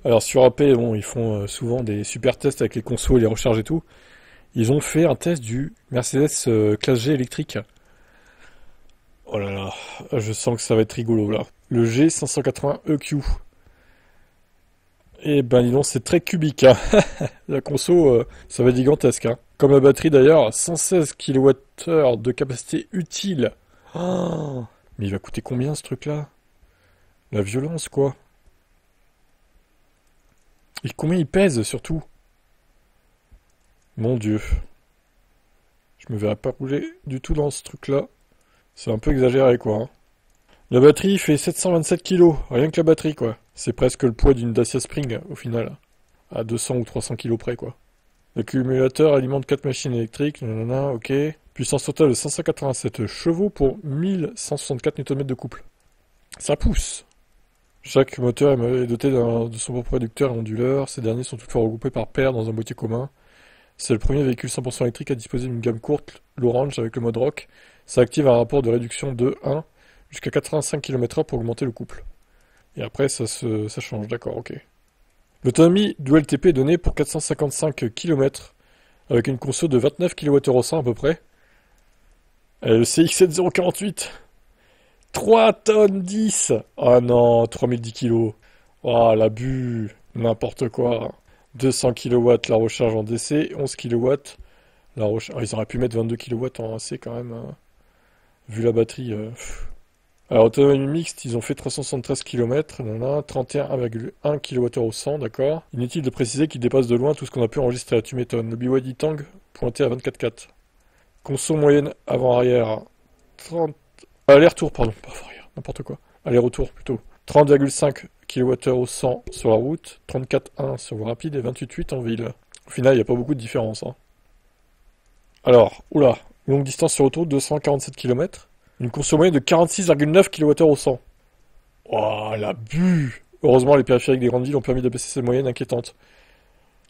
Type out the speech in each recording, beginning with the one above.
Alors sur AP, bon, ils font souvent des super tests avec les consos et les recharges et tout. Ils ont fait un test du Mercedes classe G électrique. Oh là là, je sens que ça va être rigolo là. Le G580 EQ. Eh ben dis donc, c'est très cubique, hein. La conso, ça va être gigantesque, hein. Comme la batterie d'ailleurs, 116 kWh de capacité utile. Oh, mais il va coûter combien ce truc-là? La violence, quoi. Et combien il pèse surtout? Mon Dieu. Je me verrais pas rouler du tout dans ce truc-là. C'est un peu exagéré, quoi, hein. La batterie fait 727 kilos, rien que la batterie, quoi. C'est presque le poids d'une Dacia Spring, au final. À 200 ou 300 kilos près, quoi. L'accumulateur alimente 4 machines électriques, nanana, ok. Puissance totale de 587 chevaux pour 1164 Nm de couple. Ça pousse. Chaque moteur est doté de son propre réducteur et onduleur. Ces derniers sont toutefois regroupés par paires dans un boîtier commun. C'est le premier véhicule 100% électrique à disposer d'une gamme courte, l'Orange avec le mode Rock. Ça active un rapport de réduction de 1 jusqu'à 85 km/h pour augmenter le couple. Et après, ça change, d'accord, ok. L'autonomie du LTP est donnée pour 455 km, avec une conso de 29 kWh à peu près. Et le CX-7048, 3 tonnes 10. Ah non, 3010 kg. Oh, l'abus, n'importe quoi. 200 kW la recharge en DC, 11 kW la recharge. Oh, ils auraient pu mettre 22 kW en AC quand même, hein. Vu la batterie. Alors, autonomie mixte, ils ont fait 373 km, on a 31,1 kWh au 100, d'accord. Inutile de préciser qu'ils dépassent de loin tout ce qu'on a pu enregistrer, tu m'étonnes. Le BYD Tang pointé à 24,4. Conso moyenne avant-arrière, 30... Aller-retour, pardon, pas avant-arrière, n'importe quoi. Aller-retour plutôt. 30,5 kWh au 100 sur la route, 34,1 sur voie rapide et 28,8 en ville. Au final, il n'y a pas beaucoup de différence, hein. Alors, oula, longue distance sur autoroute, 247 km. Une conso moyenne de 46,9 kWh au 100. Oh, l'abus! Heureusement, les périphériques des grandes villes ont permis d'abaisser ces moyennes inquiétantes.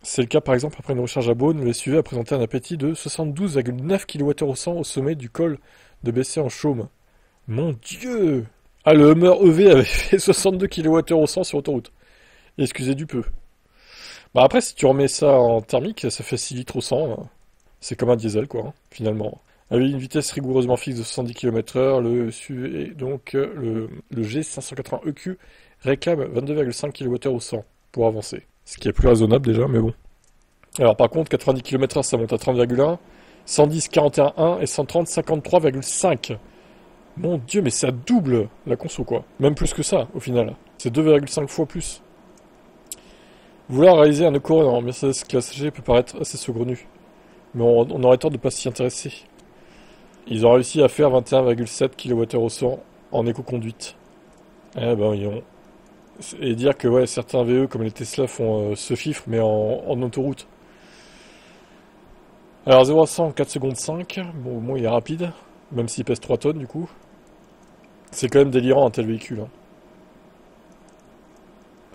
C'est le cas par exemple après une recharge à Beaune, le SUV a présenté un appétit de 72,9 kWh au 100 au sommet du col de Bessé en Chaume. Mon Dieu! Ah, le Hummer EV avait fait 62 kWh au 100 sur autoroute. Excusez du peu. Bah après, si tu remets ça en thermique, ça fait 6 litres au 100, hein. C'est comme un diesel, quoi, hein, finalement. Avec une vitesse rigoureusement fixe de 70 km/h, le SUV, donc le G580 EQ, réclame 22,5 kWh au 100 pour avancer. Ce qui est plus raisonnable déjà, mais bon. Alors par contre, 90 km/h ça monte à 30,1, 110 41,1 et 130 53,5. Mon Dieu, mais ça double la conso quoi. Même plus que ça au final. C'est 2,5 fois plus. Vouloir réaliser un eco en Mercedes classe G peut paraître assez saugrenu, mais on aurait tort de ne pas s'y intéresser. Ils ont réussi à faire 21,7 kWh au 100 en éco-conduite. Eh ben, et dire que ouais, certains VE comme les Tesla font ce fifre, mais en autoroute. Alors 0 à 100 en 4 secondes 5. Bon, au moins il est rapide, même s'il pèse 3 tonnes du coup. C'est quand même délirant un tel véhicule, hein.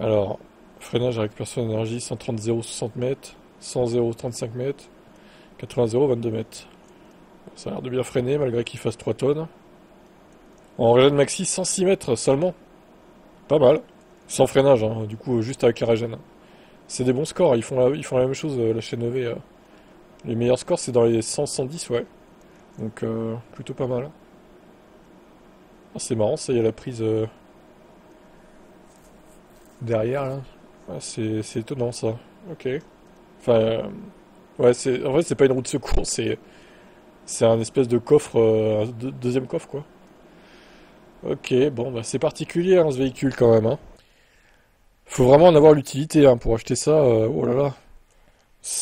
Alors, freinage à récupération d'énergie, 130 0 60 mètres, 100 0 35 mètres, 80 0 22 mètres. Ça a l'air de bien freiner malgré qu'il fasse 3 tonnes. En régène maxi, 106 mètres seulement. Pas mal. Sans freinage, hein, du coup, juste avec la régène. C'est des bons scores, ils font la même chose, la chaîne EV. Les meilleurs scores, c'est dans les 100-110, ouais. Donc, plutôt pas mal. Ah, c'est marrant, ça, il y a la prise derrière, là. Ah, c'est étonnant, ça. Ok. Enfin, ouais, en vrai, c'est pas une roue de secours, c'est un espèce de coffre, deuxième coffre, quoi. Ok, bon, bah, c'est particulier, hein, ce véhicule, quand même, hein. Faut vraiment en avoir l'utilité, hein, pour acheter ça, oh là là.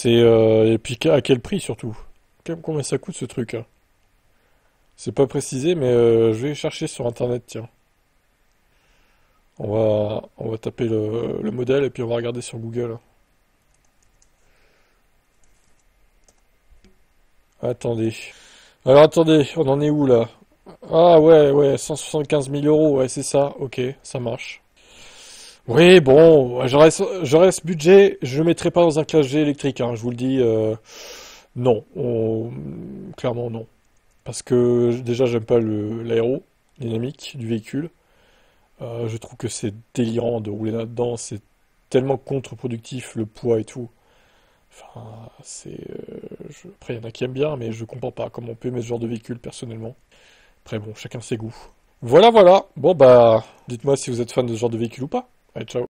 Et puis, à quel prix, surtout? Combien ça coûte, ce truc, hein? C'est pas précisé, mais je vais chercher sur internet, tiens. On va taper le modèle et puis on va regarder sur Google. Attendez. Alors attendez, on en est où là? Ah ouais, ouais, 175 000 euros, ouais, c'est ça, ok, ça marche. Oui, bon, j'aurais ce budget, je le mettrai pas dans un classe G électrique, hein, je vous le dis. Non, clairement non. Parce que déjà, j'aime pas l'aérodynamique du véhicule. Je trouve que c'est délirant de rouler là-dedans, c'est tellement contre-productif, le poids et tout. Enfin, après, il y en a qui aiment bien, mais je comprends pas comment on peut aimer ce genre de véhicule, personnellement. Après, bon, chacun ses goûts. Voilà, voilà. Bon, bah, dites-moi si vous êtes fan de ce genre de véhicule ou pas. Allez, ciao.